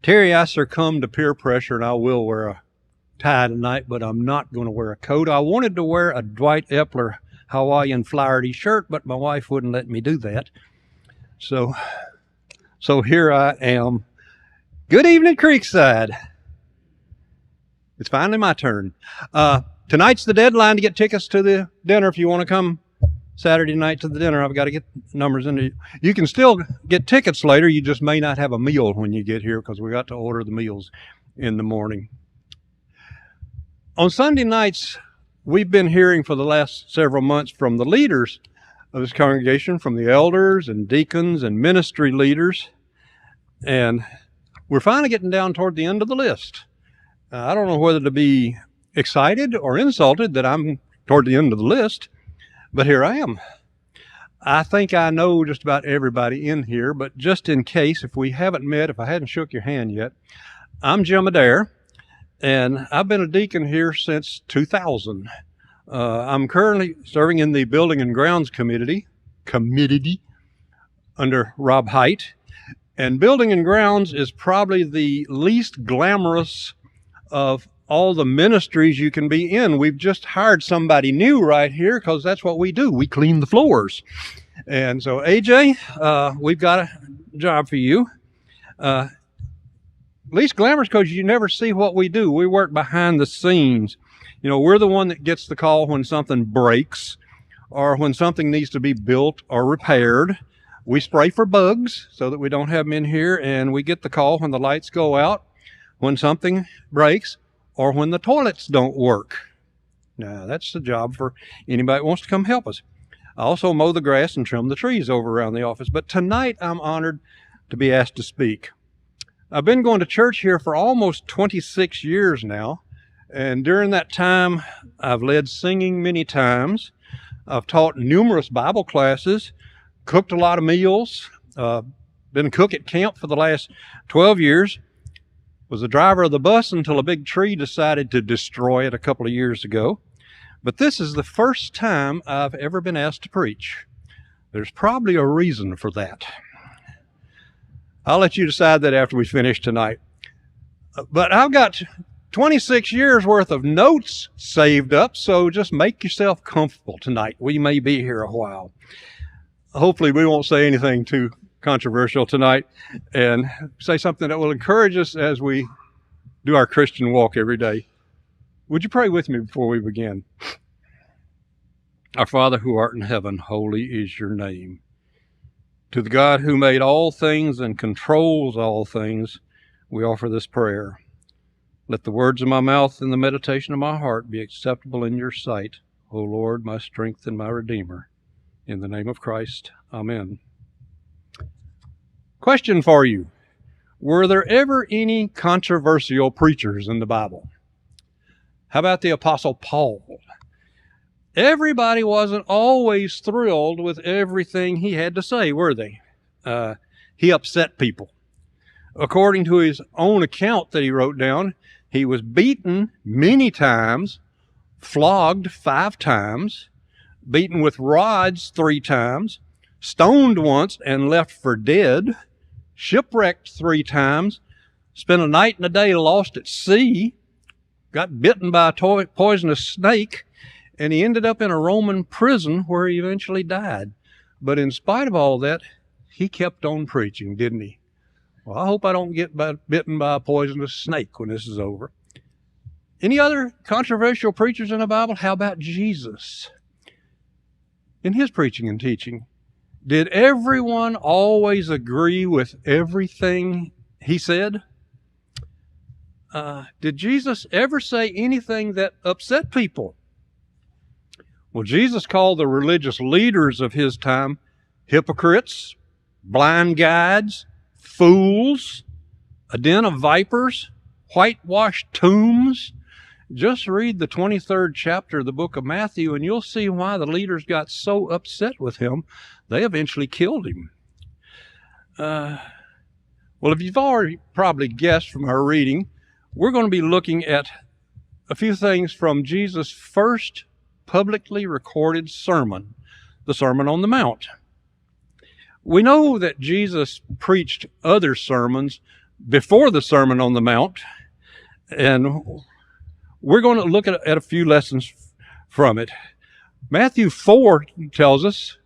Terry, I succumbed to peer pressure, and I will wear a tie tonight, but I'm not going to wear a coat. I wanted to wear a Dwight Epler Hawaiian Flaherty shirt, but my wife wouldn't let me do that. So here I am. Good evening, Creekside. It's finally my turn. Tonight's the deadline to get tickets to the dinner. If you want to come Saturday night to the dinner, I've got to get numbers in. You can still get tickets later. You just may not have a meal when you get here because we got to order the meals in the morning. On Sunday nights, we've been hearing for the last several months from the leaders of this congregation, from the elders and deacons and ministry leaders. And we're finally getting down toward the end of the list. I don't know whether to be excited or insulted that I'm toward the end of the list, but here I am. I think I know just about everybody in here, but just in case, if we haven't met, if I hadn't shook your hand yet, I'm Jim Adair, and I've been a deacon here since 2000. I'm currently serving in the Building and Grounds Committee under Rob Height, and Building and Grounds is probably the least glamorous of all the ministries you can be in. We've just hired somebody new right here because that's what we do. We clean the floors. And so, AJ, we've got a job for you. Least glamorous because you never see what we do. We work behind the scenes. You know, we're the one that gets the call when something breaks or when something needs to be built or repaired. We spray for bugs so that we don't have them in here, and we get the call when the lights go out, when something breaks, or when the toilets don't work. Now, that's the job for anybody that wants to come help us. I also mow the grass and trim the trees over around the office. But tonight, I'm honored to be asked to speak. I've been going to church here for almost 26 years now. And during that time, I've led singing many times. I've taught numerous Bible classes, cooked a lot of meals, been a cook at camp for the last 12 years. Was the driver of the bus until a big tree decided to destroy it a couple of years ago. But this is the first time I've ever been asked to preach. There's probably a reason for that. I'll let you decide that after we finish tonight. But I've got 26 years worth of notes saved up, so just make yourself comfortable tonight. We may be here a while. Hopefully we won't say anything too controversial tonight and say something that will encourage us as we do our Christian walk every day. Would you pray with me before we begin? Our Father who art in heaven, holy is your name. To the God who made all things and controls all things, we offer this prayer. Let the words of my mouth and the meditation of my heart be acceptable in your sight, O Lord, my strength and my Redeemer. In the name of Christ, amen. Question for you. Were there ever any controversial preachers in the Bible? How about the Apostle Paul? Everybody wasn't always thrilled with everything he had to say, were they? He upset people. According to his own account that he wrote down, he was beaten many times, flogged 5 times, beaten with rods 3 times, stoned once and left for dead, shipwrecked 3 times, spent a night and a day lost at sea, got bitten by a poisonous snake, and he ended up in a Roman prison where he eventually died. But in spite of all that, he kept on preaching, didn't he? Well, I hope I don't get bitten by a poisonous snake when this is over. Any other controversial preachers in the Bible? How about Jesus? In his preaching and teaching, did everyone always agree with everything he said? Did Jesus ever say anything that upset people? Well, Jesus called the religious leaders of his time hypocrites, blind guides, fools, a den of vipers, whitewashed tombs. Just read the 23rd chapter of the book of Matthew, and you'll see why the leaders got so upset with him, they eventually killed him. Well, if you've already probably guessed from our reading, we're going to be looking at a few things from Jesus' first publicly recorded sermon, the Sermon on the Mount. We know that Jesus preached other sermons before the Sermon on the Mount, and we're going to look at a few lessons from it. Matthew 4 tells us,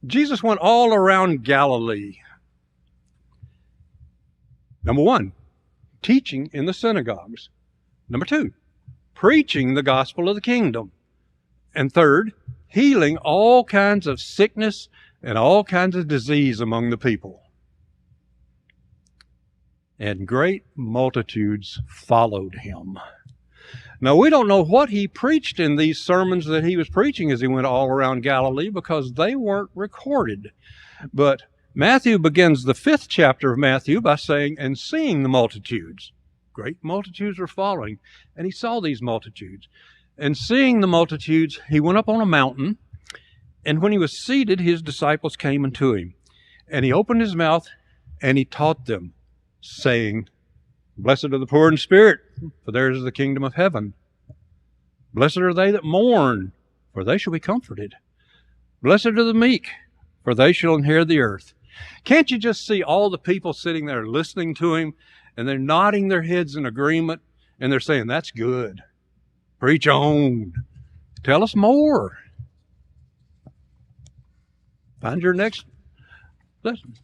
Jesus went all around Galilee. Number 1, teaching in the synagogues. Number 2, preaching the gospel of the kingdom. And 3rd, healing all kinds of sickness and all kinds of disease among the people. And great multitudes followed him. Now, we don't know what he preached in these sermons that he was preaching as he went all around Galilee, because they weren't recorded. But Matthew begins the 5th chapter of Matthew by saying, and seeing the multitudes. Great multitudes were following, and he saw these multitudes. And seeing the multitudes, he went up on a mountain, and when he was seated, his disciples came unto him. And he opened his mouth, and he taught them, saying, Blessed are the poor in spirit, for theirs is the kingdom of heaven. Blessed are they that mourn, for they shall be comforted. Blessed are the meek, for they shall inherit the earth. Can't you just see all the people sitting there listening to him, and they're nodding their heads in agreement, and they're saying, that's good. Preach on. Tell us more. Find your next lesson.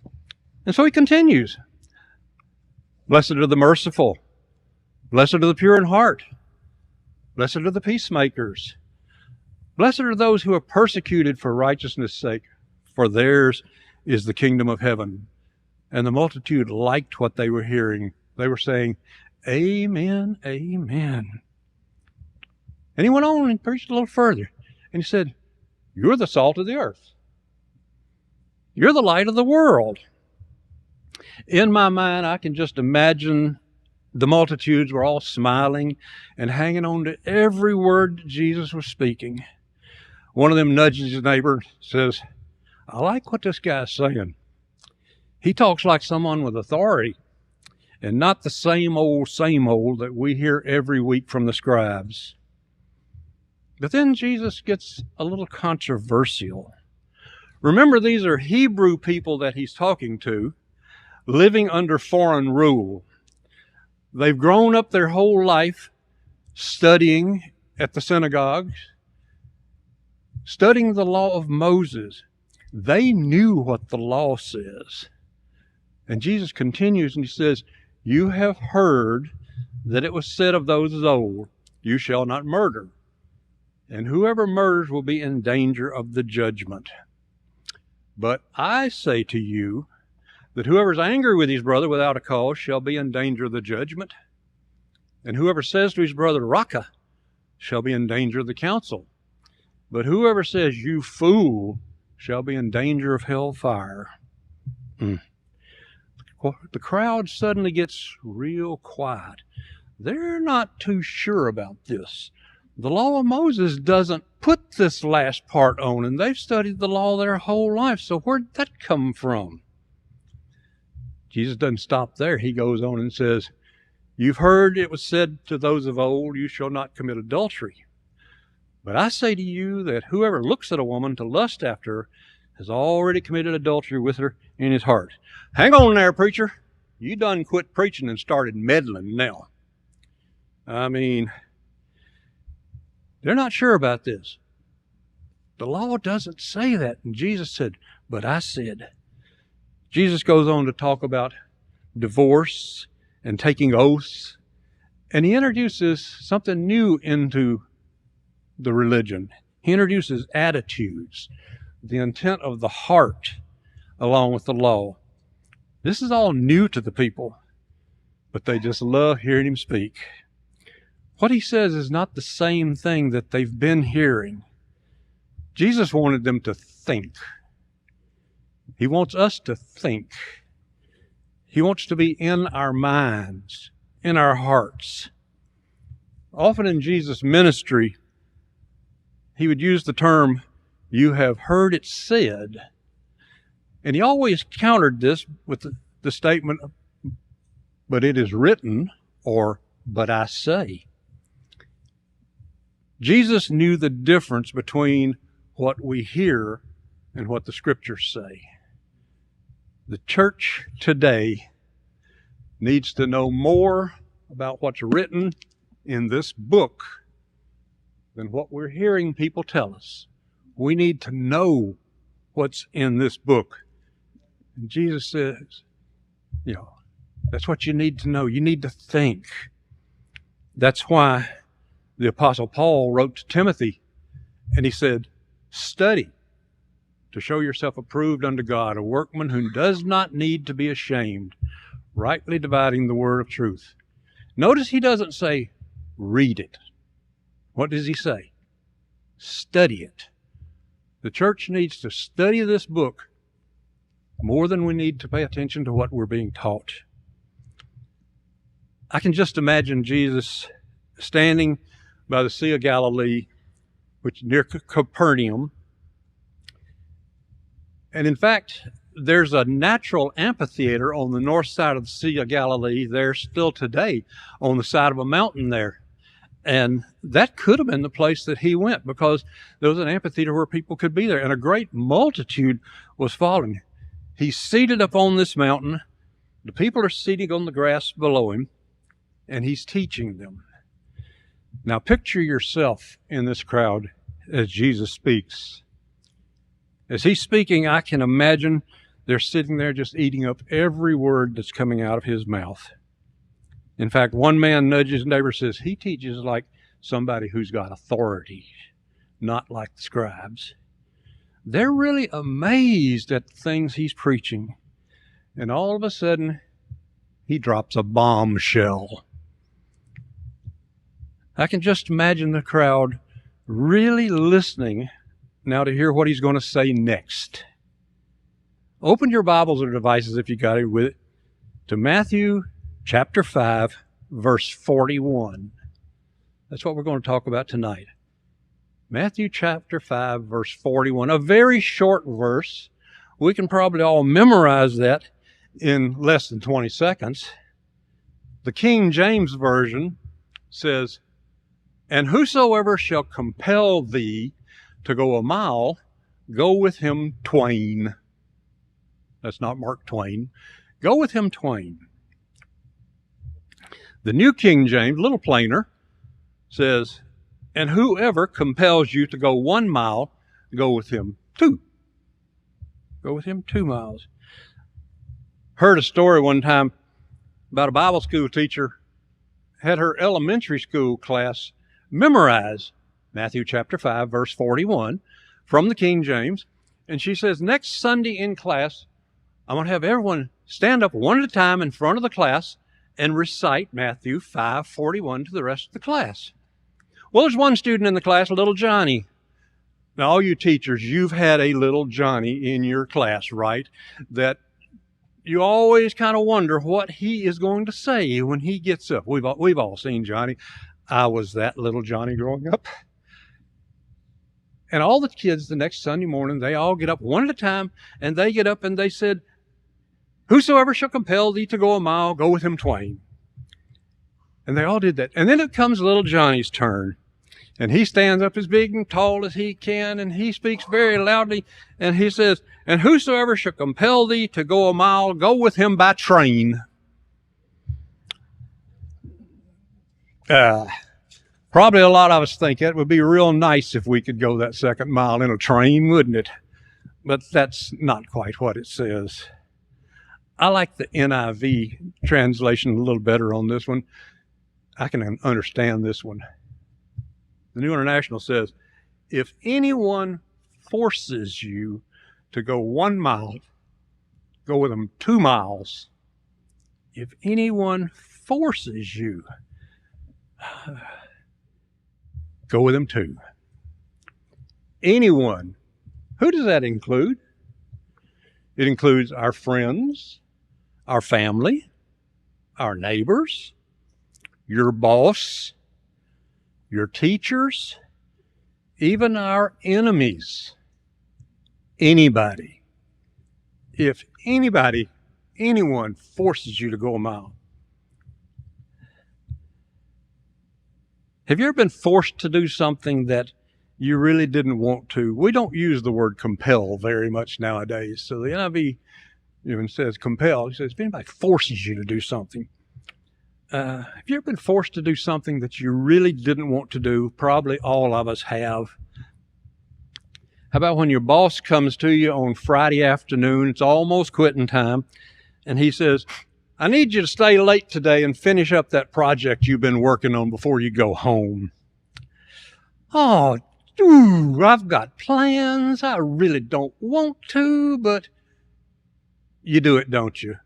And so he continues. Blessed are the merciful. Blessed are the pure in heart. Blessed are the peacemakers. Blessed are those who are persecuted for righteousness' sake, for theirs is the kingdom of heaven. And the multitude liked what they were hearing. They were saying, Amen, amen. And he went on and preached a little further. And he said, You're the salt of the earth. You're the light of the world. In my mind, I can just imagine the multitudes were all smiling and hanging on to every word that Jesus was speaking. One of them nudges his neighbor and says, I like what this guy's saying. He talks like someone with authority and not the same old that we hear every week from the scribes. But then Jesus gets a little controversial. Remember, these are Hebrew people that he's talking to, living under foreign rule. They've grown up their whole life studying at the synagogues, studying the law of Moses. They knew what the law says. And Jesus continues and he says, You have heard that it was said of those of old, You shall not murder. And whoever murders will be in danger of the judgment. But I say to you that whoever is angry with his brother without a cause shall be in danger of the judgment. And whoever says to his brother, Raka, shall be in danger of the council. But whoever says, You fool, shall be in danger of hell fire. The crowd suddenly gets real quiet. They're not too sure about this. The law of Moses doesn't put this last part on, and they've studied the law their whole life, so where'd that come from? Jesus doesn't stop there. He goes on and says, You've heard it was said to those of old, You shall not commit adultery. But I say to you that whoever looks at a woman to lust after her has already committed adultery with her in his heart. Hang on there, preacher. You done quit preaching and started meddling now. I mean, they're not sure about this. The law doesn't say that. And Jesus said, But I said. Jesus goes on to talk about divorce and taking oaths. And he introduces something new into the religion. He introduces attitudes, the intent of the heart, along with the law. This is all new to the people, but they just love hearing him speak. What he says is not the same thing that they've been hearing. Jesus wanted them to think. He wants us to think. He wants to be in our minds, in our hearts. Often in Jesus' ministry, he would use the term, You have heard it said. And he always countered this with the statement, But it is written, or But I say. Jesus knew the difference between what we hear and what the scriptures say. The church today needs to know more about what's written in this book than what we're hearing people tell us. We need to know what's in this book. And Jesus says, that's what you need to know. You need to think. That's why the Apostle Paul wrote to Timothy, and he said, study to show yourself approved unto God, a workman who does not need to be ashamed, rightly dividing the word of truth. Notice he doesn't say, read it. What does he say? Study it. The church needs to study this book more than we need to pay attention to what we're being taught. I can just imagine Jesus standing by the Sea of Galilee, which is near Capernaum. And in fact, there's a natural amphitheater on the north side of the Sea of Galilee there still today on the side of a mountain there. And that could have been the place that he went, because there was an amphitheater where people could be there, and a great multitude was following. He's seated up on this mountain. The people are sitting on the grass below him, and he's teaching them. Now picture yourself in this crowd as Jesus speaks. As he's speaking, I can imagine they're sitting there just eating up every word that's coming out of his mouth. In fact, one man nudges his neighbor and says, he teaches like somebody who's got authority, not like the scribes. They're really amazed at the things he's preaching. And all of a sudden, he drops a bombshell. I can just imagine the crowd really listening now to hear what he's going to say next. Open your Bibles or devices, if you got it with it, to Matthew chapter 5, verse 41. That's what we're going to talk about tonight. Matthew chapter 5, verse 41. A very short verse. We can probably all memorize that in less than 20 seconds. The King James Version says, and whosoever shall compel thee to go a mile, go with him twain. That's not Mark Twain. Go with him twain. The New King James, a little plainer, says, and whoever compels you to go 1 mile, go with him 2. Go with him 2 miles. Heard a story one time about a Bible school teacher had her elementary school class memorize Matthew chapter 5, verse 41 from the King James. And she says, next Sunday in class, I'm going to have everyone stand up one at a time in front of the class and recite Matthew 5:41 to the rest of the class. Well, there's one student in the class, little Johnny. Now, all you teachers, you've had a little Johnny in your class, right? That you always kind of wonder what he is going to say when he gets up. We've all seen Johnny. I was that little Johnny growing up. And all the kids the next Sunday morning, they all get up one at a time, and they get up and they said, whosoever shall compel thee to go a mile, go with him twain. And they all did that. And then it comes little Johnny's turn. And he stands up as big and tall as he can, and he speaks very loudly, and he says, and whosoever shall compel thee to go a mile, go with him by train. Probably a lot of us think it would be real nice if we could go that second mile in a train, wouldn't it? But that's not quite what it says. I like the NIV translation a little better on this one. I can understand this one. The New International says, if anyone forces you to go 1 mile, go with them 2 miles. If anyone forces you, go with them 2. Anyone. Who does that include? It includes our friends, our family, our neighbors, your boss, your teachers, even our enemies. Anybody. If anyone forces you to go a mile. Have you ever been forced to do something that you really didn't want to? We don't use the word compel very much nowadays. So the NIV, Even says compel. He says, if anybody forces you to do something, have you ever been forced to do something that you really didn't want to do? Probably all of us have. How about when your boss comes to you on Friday afternoon, it's almost quitting time, and he says, I need you to stay late today and finish up that project you've been working on before you go home. Oh, I've got plans. I really don't want to, but you do it, don't you?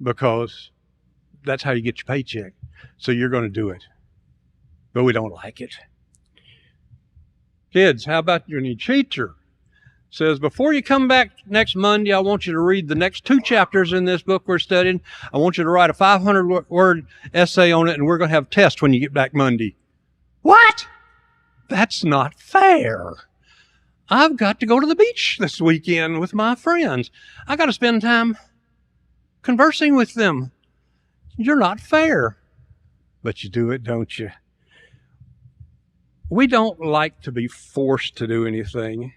Because that's how you get your paycheck. So you're going to do it. But we don't like it. Kids, how about your teacher? Says, before you come back next Monday, I want you to read the next 2 chapters in this book we're studying. I want you to write a 500-word essay on it, and we're going to have a test when you get back Monday. What? That's not fair. I've got to go to the beach this weekend with my friends. I got to spend time conversing with them. You're not fair. But you do it, don't you? We don't like to be forced to do anything.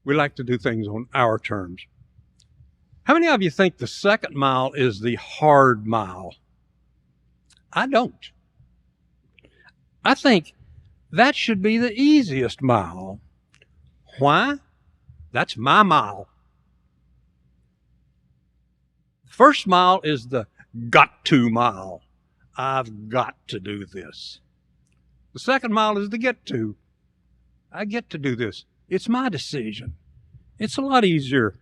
We like to do things on our terms. How many of you think the second mile is the hard mile? I don't. I think that should be the easiest mile. Why? That's my mile. First mile is the got to mile. I've got to do this. The second mile is the get to. I get to do this. It's my decision. It's a lot easier.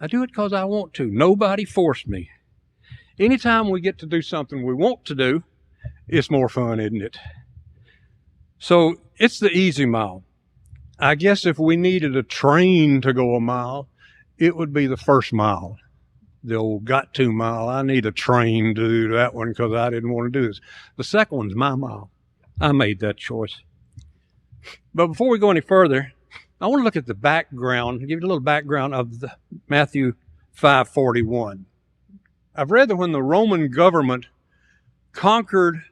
I do it because I want to. Nobody forced me. Anytime we get to do something we want to do, it's more fun, isn't it? So it's the easy mile. I guess if we needed a train to go a mile, it would be the first mile. The old got to mile. I need a train to do that one because I didn't want to do this. The second one's my mile. I made that choice. But before we go any further, I want to look at the background, give you a little background of the Matthew 5:41. I've read that when the Roman government conquered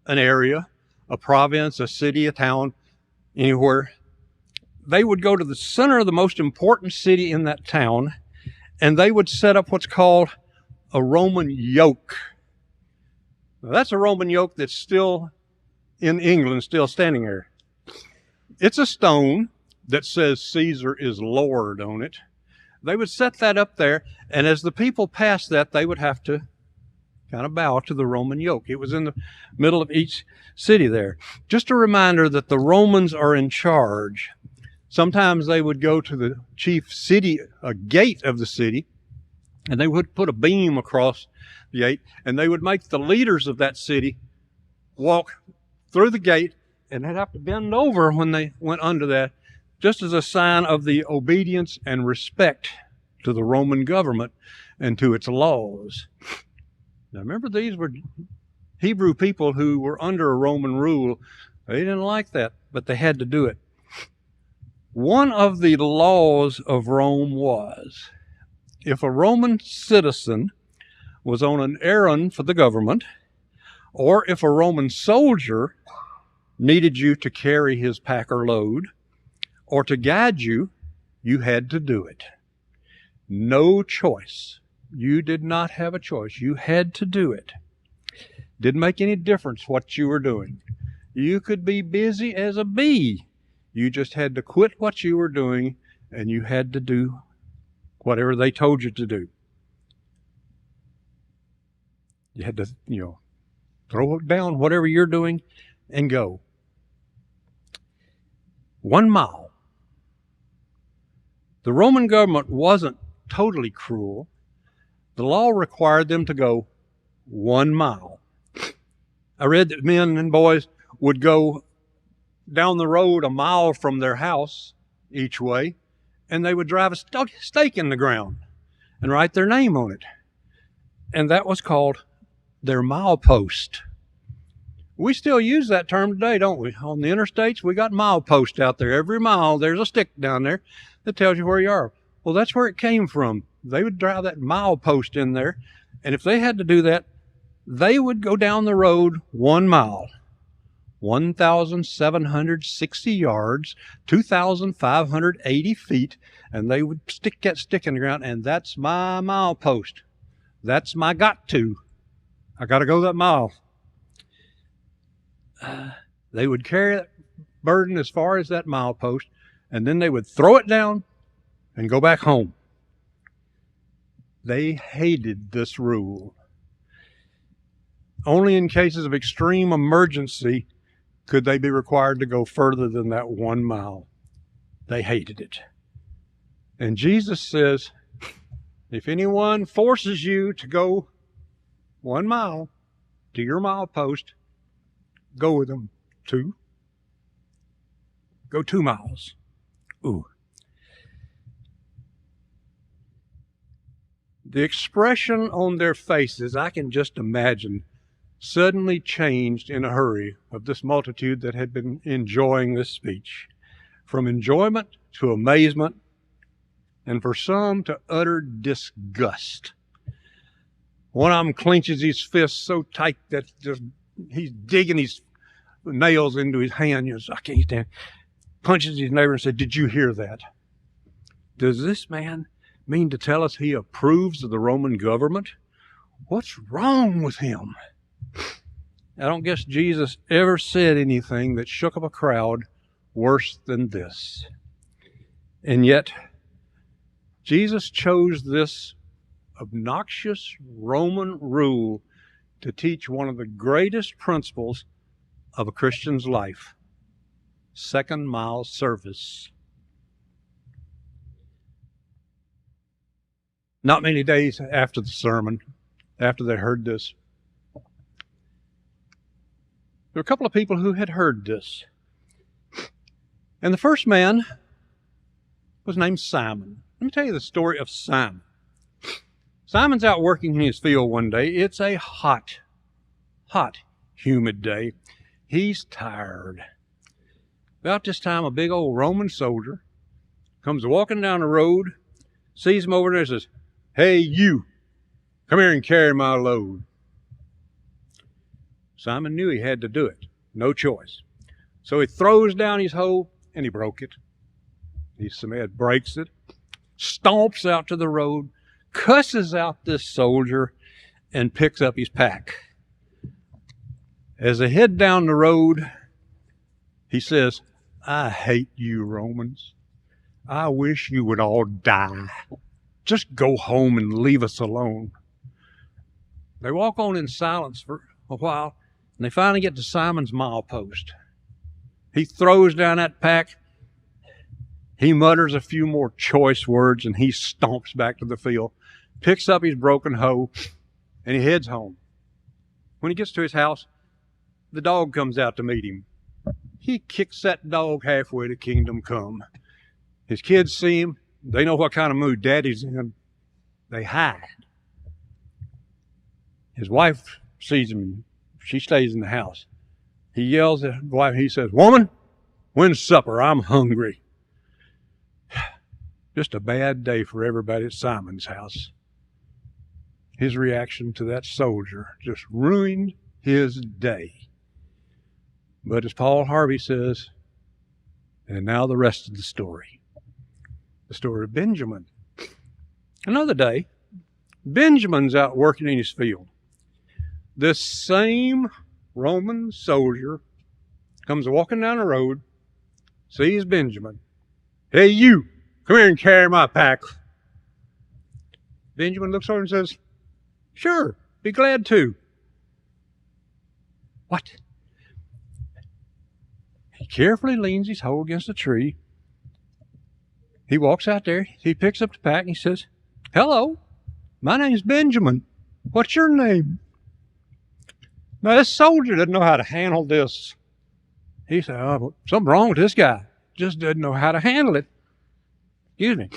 an area, a province, a city, a town, anywhere, they would go to the center of the most important city in that town, and they would set up what's called a Roman yoke. Now, that's a Roman yoke that's still in England, still standing there. It's a stone that says Caesar is Lord on it. They would set that up there, and as the people passed that, they would have to kind of bow to the Roman yoke. It was in the middle of each city there. Just a reminder that the Romans are in charge. Sometimes they would go to the chief city, a gate of the city, and they would put a beam across the gate, and they would make the leaders of that city walk through the gate, and they'd have to bend over when they went under that, just as a sign of the obedience and respect to the Roman government and to its laws. Now remember, these were Hebrew people who were under a Roman rule. They didn't like that, but they had to do it. One of the laws of Rome was, if a Roman citizen was on an errand for the government, or if a Roman soldier needed you to carry his pack or load, or to guide you, you had to do it. No choice. You did not have a choice. You had to do it. Didn't make any difference what you were doing. You could be busy as a bee. You just had to quit what you were doing, and you had to do whatever they told you to do. You had to, throw it down, whatever you're doing, and go. 1 mile. The Roman government wasn't totally cruel. The law required them to go 1 mile. I read that men and boys would go down the road a mile from their house each way, and they would drive a stake in the ground and write their name on it. And that was called their milepost. We still use that term today, don't we? On the interstates, we got mileposts out there. Every mile, there's a stick down there that tells you where you are. Well, that's where it came from. They would drive that milepost in there, and if they had to do that, they would go down the road 1 mile. 1,760 yards, 2,580 feet, and they would stick that stick in the ground, and that's my milepost. That's my got to. I got to go that mile. They would carry that burden as far as that milepost, and then they would throw it down and go back home. They hated this rule. Only in cases of extreme emergency could they be required to go further than that 1 mile. They hated it. And Jesus says, if anyone forces you to go 1 mile to your milepost, go with them 2. Go 2 miles. Ooh. The expression on their faces, I can just imagine, suddenly changed in a hurry of this multitude that had been enjoying this speech. From enjoyment to amazement, and for some to utter disgust. One of them clenches his fist so tight that he's digging his nails into his hand. I can't stand. Punches his neighbor and said, "Did you hear that? Does this man mean to tell us he approves of the Roman government? What's wrong with him?" I don't guess Jesus ever said anything that shook up a crowd worse than this. And yet, Jesus chose this obnoxious Roman rule to teach one of the greatest principles of a Christian's life: second mile service. Not many days after the sermon, after they heard this, there were a couple of people who had heard this. And the first man was named Simon. Let me tell you the story of Simon. Simon's out working in his field one day. It's a hot, humid day. He's tired. About this time, a big old Roman soldier comes walking down the road, sees him over there and says, "Hey, you, come here and carry my load." Simon knew he had to do it. No choice. So he throws down his hoe, and he broke it. He breaks it, stomps out to the road, cusses out this soldier, and picks up his pack. As they head down the road, he says, "I hate you, Romans. I wish you would all die. Just go home and leave us alone." They walk on in silence for a while, and they finally get to Simon's milepost. He throws down that pack. He mutters a few more choice words, and he stomps back to the field, picks up his broken hoe, and he heads home. When he gets to his house, the dog comes out to meet him. He kicks that dog halfway to kingdom come. His kids see him. They know what kind of mood Daddy's in. They hide. His wife sees him. She stays in the house. He yells at his wife. He says, "Woman, when's supper? I'm hungry." Just a bad day for everybody at Simon's house. His reaction to that soldier just ruined his day. But as Paul Harvey says, and now the rest of the story. The story of Benjamin. Another day, Benjamin's out working in his field. This same Roman soldier comes walking down the road, sees Benjamin. "Hey, you, come here and carry my pack." Benjamin looks over and says, "Sure, be glad to." What? He carefully leans his hoe against a tree. He walks out there. He picks up the pack and he says, "Hello, my name's Benjamin. What's your name?" Now, this soldier doesn't know how to handle this. He said, "Oh, something wrong with this guy. Just doesn't know how to handle it." Excuse me.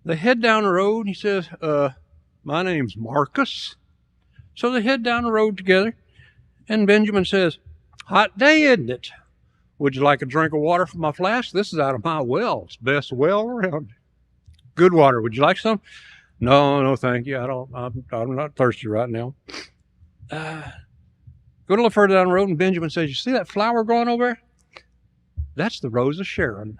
They head down the road and he says, "My name's Marcus." So they head down the road together, and Benjamin says, "Hot day, isn't it? Would you like a drink of water from my flask? This is out of my well. It's the best well around. Good water. Would you like some?" "No, thank you. I'm not thirsty right now." Go a little further down the road, and Benjamin says, you see that flower growing over there? That's the Rose of Sharon.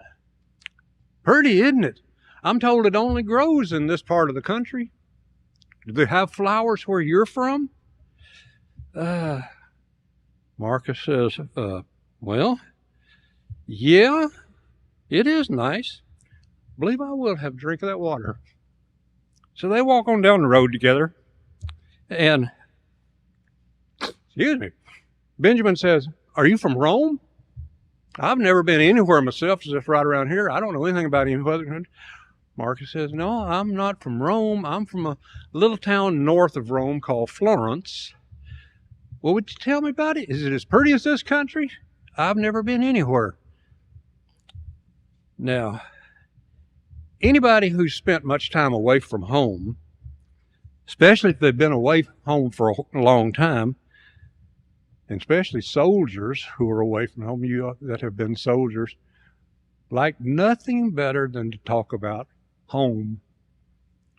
Pretty, isn't it? I'm told it only grows in this part of the country. Do they have flowers where you're from? Marcus says, well, yeah, it is nice. Believe I will have a drink of that water. So they walk on down the road together, and, excuse me, Benjamin says, are you from Rome? I've never been anywhere myself, just right around here. I don't know anything about any other country. Marcus says, no, I'm not from Rome. I'm from a little town north of Rome called Florence. Well, would you tell me about it? Is it as pretty as this country? I've never been anywhere. Now, anybody who's spent much time away from home, especially if they've been away from home for a long time, and especially soldiers who are away from home, you that have been soldiers, like nothing better than to talk about home.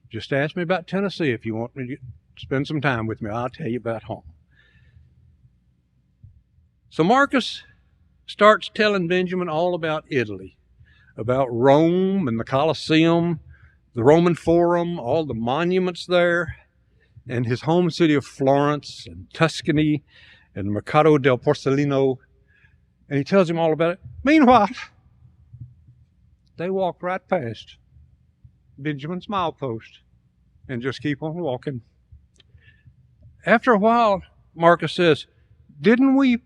Just ask me about Tennessee if you want me to spend some time with me. I'll tell you about home. So Marcus starts telling Benjamin all about Italy, about Rome and the Colosseum, the Roman Forum, all the monuments there, and his home city of Florence and Tuscany and Mercato del Porcellino. And he tells him all about it. Meanwhile, they walk right past Benjamin's milepost and just keep on walking. After a while, Marcus says, didn't we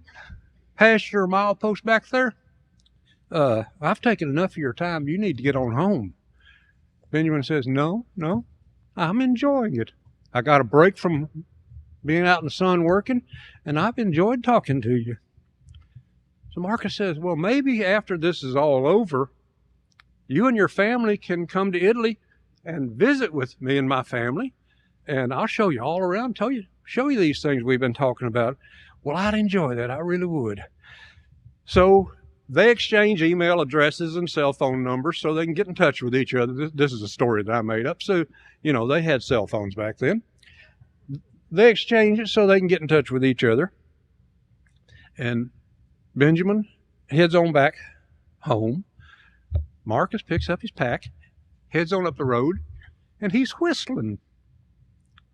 pass your milepost back there? I've taken enough of your time. You need to get on home. Benjamin says, no, I'm enjoying it. I got a break from being out in the sun working, and I've enjoyed talking to you. So Marcus says, well, maybe after this is all over, you and your family can come to Italy and visit with me and my family, and I'll show you all around, show you these things we've been talking about. Well, I'd enjoy that. I really would. So they exchange email addresses and cell phone numbers so they can get in touch with each other. This is a story that I made up. So, they had cell phones back then. They exchange it so they can get in touch with each other. And Benjamin heads on back home. Marcus picks up his pack, heads on up the road, and he's whistling.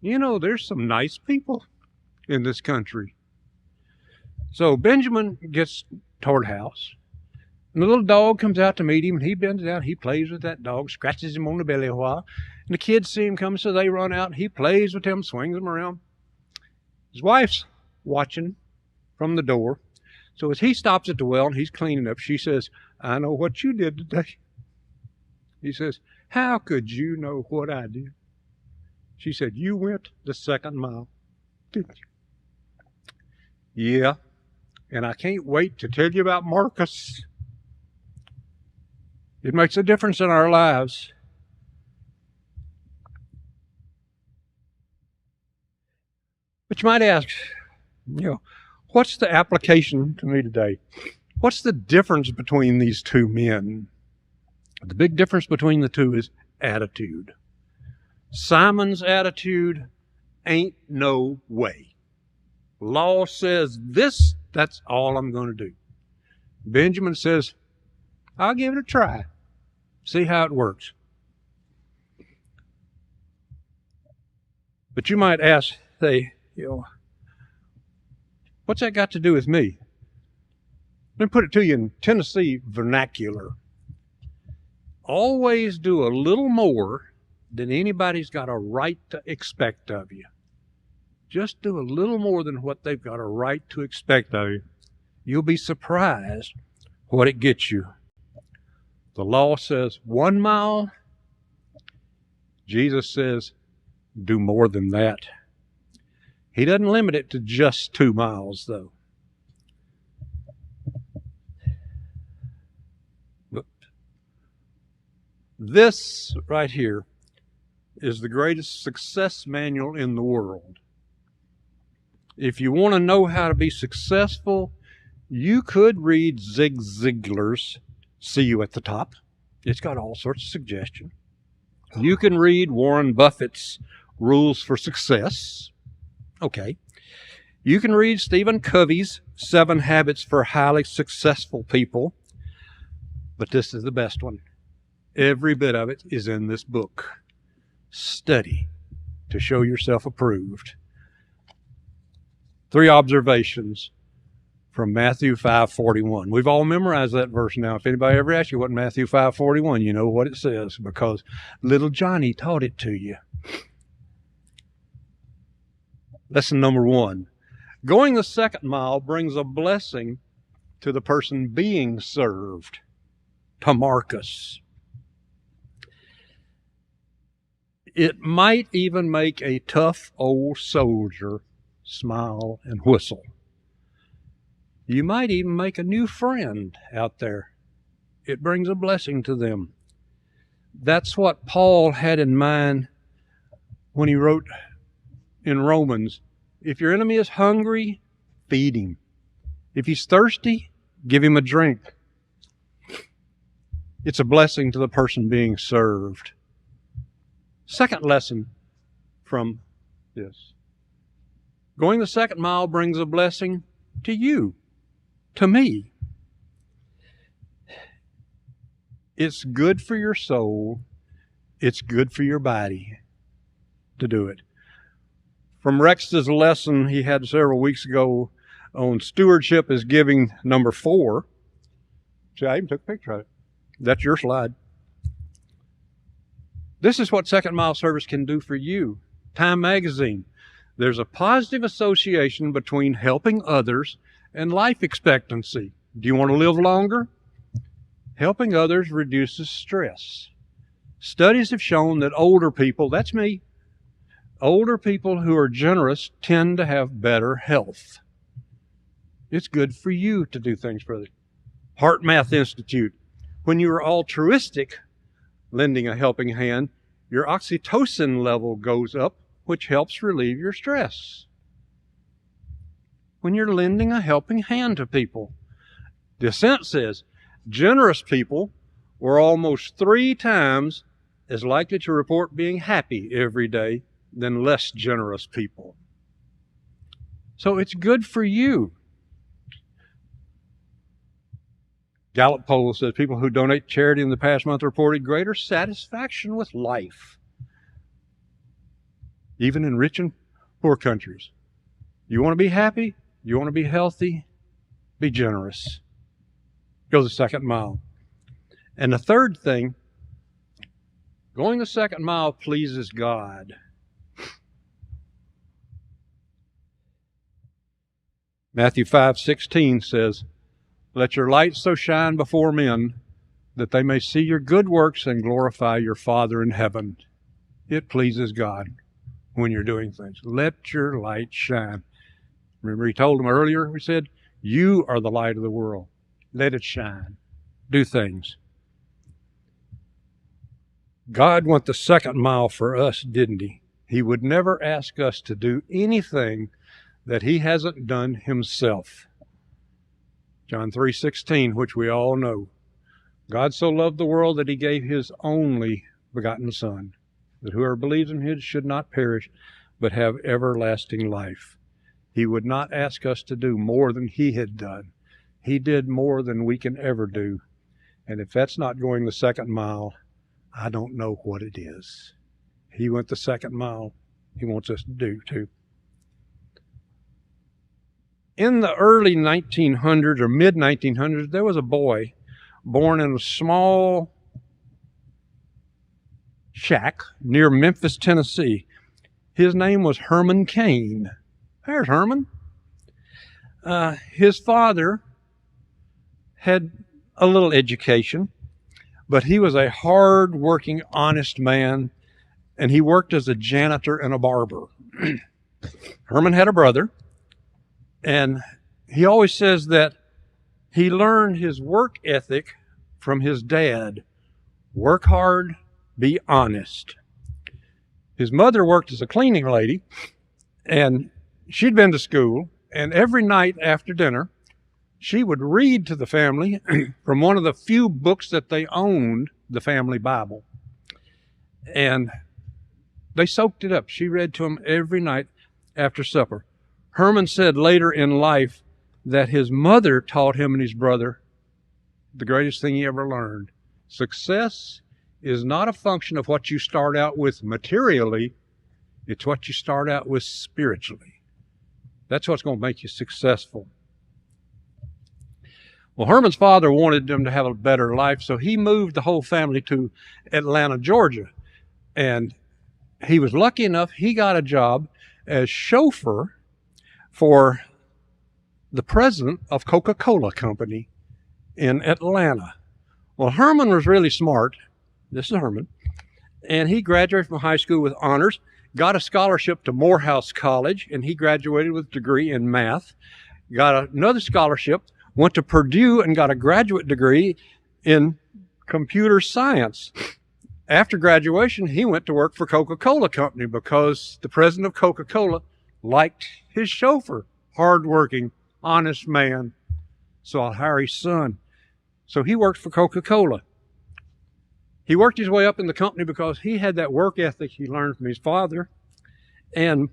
There's some nice people in this country. So Benjamin gets toward the house, and the little dog comes out to meet him, and he bends down, he plays with that dog, scratches him on the belly a while, and the kids see him coming, so they run out, he plays with him, swings him around. His wife's watching from the door. So as he stops at the well and he's cleaning up, she says, I know what you did today. He says, how could you know what I did? She said, you went the second mile, didn't you? Yeah, and I can't wait to tell you about Marcus. It makes a difference in our lives. But you might ask, what's the application to me today? What's the difference between these two men? The big difference between the two is attitude. Simon's attitude, ain't no way. Law says this, that's all I'm going to do. Benjamin says, I'll give it a try. See how it works. But you might ask, what's that got to do with me? Let me put it to you in Tennessee vernacular. Always do a little more than anybody's got a right to expect of you. Just do a little more than what they've got a right to expect of you. You'll be surprised what it gets you. The law says 1 mile. Jesus says, do more than that. He doesn't limit it to just 2 miles, though. But this right here is the greatest success manual in the world. If you want to know how to be successful, you could read Zig Ziglar's See You at the Top. It's got all sorts of suggestions. You can read Warren Buffett's Rules for Success. Okay. You can read Stephen Covey's 7 Habits for Highly Successful People, but this is the best one. Every bit of it is in this book. Study to show yourself approved. 3 observations from Matthew 5:41. We've all memorized that verse now. If anybody ever asks you what Matthew 5:41, you know what it says because little Johnny taught it to you. Lesson number 1. Going the second mile brings a blessing to the person being served, to Marcus. It might even make a tough old soldier smile and whistle. You might even make a new friend out there. It brings a blessing to them. That's what Paul had in mind when he wrote in Romans, if your enemy is hungry, feed him. If he's thirsty, give him a drink. It's a blessing to the person being served. Second lesson from this. Going the second mile brings a blessing to you, to me. It's good for your soul. It's good for your body to do it. From Rex's lesson he had several weeks ago on stewardship is giving number 4. See, I even took a picture of it. That's your slide. This is what Second Mile Service can do for you. Time Magazine. There's a positive association between helping others and life expectancy. Do you want to live longer? Helping others reduces stress. Studies have shown that older people, that's me, older people who are generous tend to have better health. It's good for you to do things for others. Heart Math Institute. When you are altruistic, lending a helping hand, your oxytocin level goes up, which helps relieve your stress. When you're lending a helping hand to people. Dissent says generous people were almost 3 times as likely to report being happy every day than less generous people. So it's good for you. Gallup poll says people who donate to charity in the past month reported greater satisfaction with life, even in rich and poor countries. You want to be happy? You want to be healthy? Be generous. Go the second mile. And the third thing, going the second mile pleases God. Matthew 5:16 says, let your light so shine before men that they may see your good works and glorify your Father in heaven. It pleases God when you're doing things. Let your light shine. Remember he told them earlier, he said, you are the light of the world. Let it shine. Do things. God went the second mile for us, didn't he? He would never ask us to do anything that he hasn't done himself. John 3:16, which we all know. God so loved the world that he gave his only begotten Son, that whoever believes in him should not perish, but have everlasting life. He would not ask us to do more than he had done. He did more than we can ever do. And if that's not going the second mile, I don't know what it is. He went the second mile. He wants us to do too. In the early 1900s or mid-1900s, there was a boy born in a small shack near Memphis, Tennessee. His name was Herman Cain. There's Herman. His father had a little education, but he was a hard-working, honest man, and he worked as a janitor and a barber. Herman had a brother, and he always says that he learned his work ethic from his dad. Work hard, be honest. His mother worked as a cleaning lady, and she'd been to school, and every night after dinner, she would read to the family from one of the few books that they owned, the family Bible. And they soaked it up. She read to them every night after supper. Herman said later in life that his mother taught him and his brother the greatest thing he ever learned. Success is not a function of what you start out with materially, it's what you start out with spiritually. That's what's going to make you successful. Well, Herman's father wanted them to have a better life, so he moved the whole family to Atlanta, Georgia. And he was lucky enough, he got a job as chauffeur for the president of Coca-Cola Company in Atlanta. Well, Herman was really smart. This is Herman. And he graduated from high school with honors, got a scholarship to Morehouse College, and he graduated with a degree in math. Got another scholarship, went to Purdue and got a graduate degree in computer science. After graduation, he went to work for Coca-Cola Company because the president of Coca-Cola liked his chauffeur, hardworking, honest man. So I'll hire his son. So he worked for Coca-Cola. He worked his way up in the company because he had that work ethic he learned from his father. And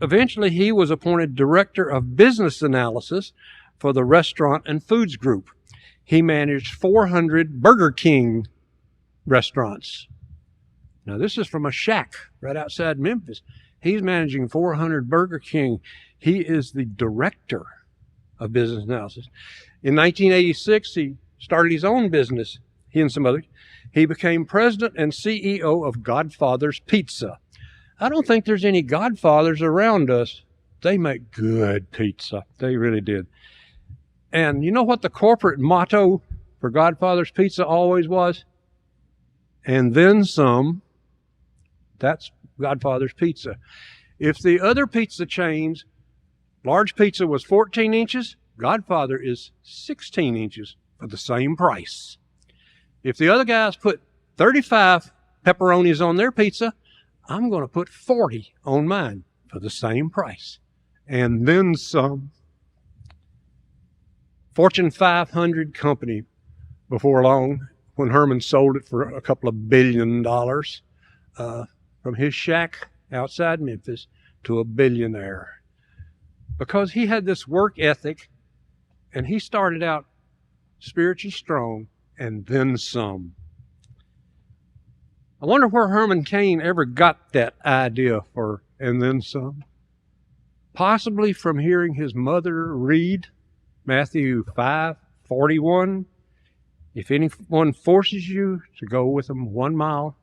eventually he was appointed director of business analysis for the restaurant and foods group. He managed 400 Burger King restaurants. Now this is from a shack right outside Memphis. He's managing 400 Burger King. He is the director of business analysis. In 1986, he started his own business, he and some others. He became president and CEO of Godfather's Pizza. I don't think there's any Godfathers around us. They make good pizza. They really did. And you know what the corporate motto for Godfather's Pizza always was? And then some. That's Godfather's Pizza. If the other pizza chains, large pizza was 14 inches, Godfather is 16 inches for the same price. If the other guys put 35 pepperonis on their pizza, I'm going to put 40 on mine for the same price. And then some. Fortune 500 company before long, when Herman sold it for a couple of $1 billion from his shack outside Memphis to a billionaire. Because he had this work ethic, and he started out spiritually strong and then some. I wonder where Herman Cain ever got that idea for and then some. Possibly from hearing his mother read Matthew 5:41. If anyone forces you to go with them 1 mile,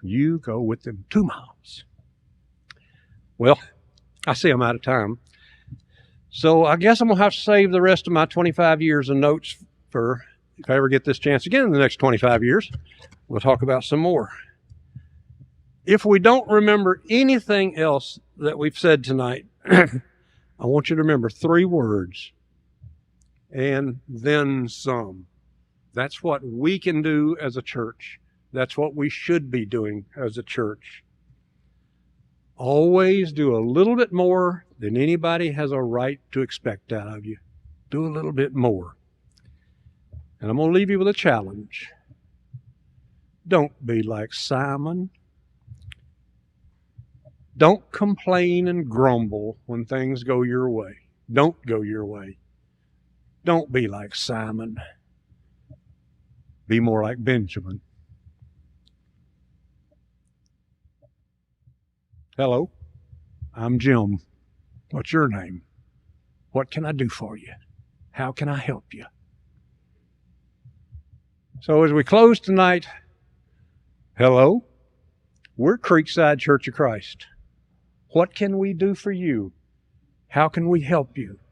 you go with them 2 miles. Well, I see I'm out of time. So I guess I'm going to have to save the rest of my 25 years of notes for if I ever get this chance again in the next 25 years. We'll talk about some more. If we don't remember anything else that we've said tonight, I want you to remember 3 words. And then some. That's what we can do as a church. That's what we should be doing as a church. Always do a little bit more than anybody has a right to expect out of you. Do a little bit more. And I'm going to leave you with a challenge. Don't be like Simon. Don't complain and grumble when things go your way. Don't go your way. Don't be like Simon. Be more like Benjamin. Hello, I'm Jim. What's your name? What can I do for you? How can I help you? So as we close tonight, hello, we're Creekside Church of Christ. What can we do for you? How can we help you?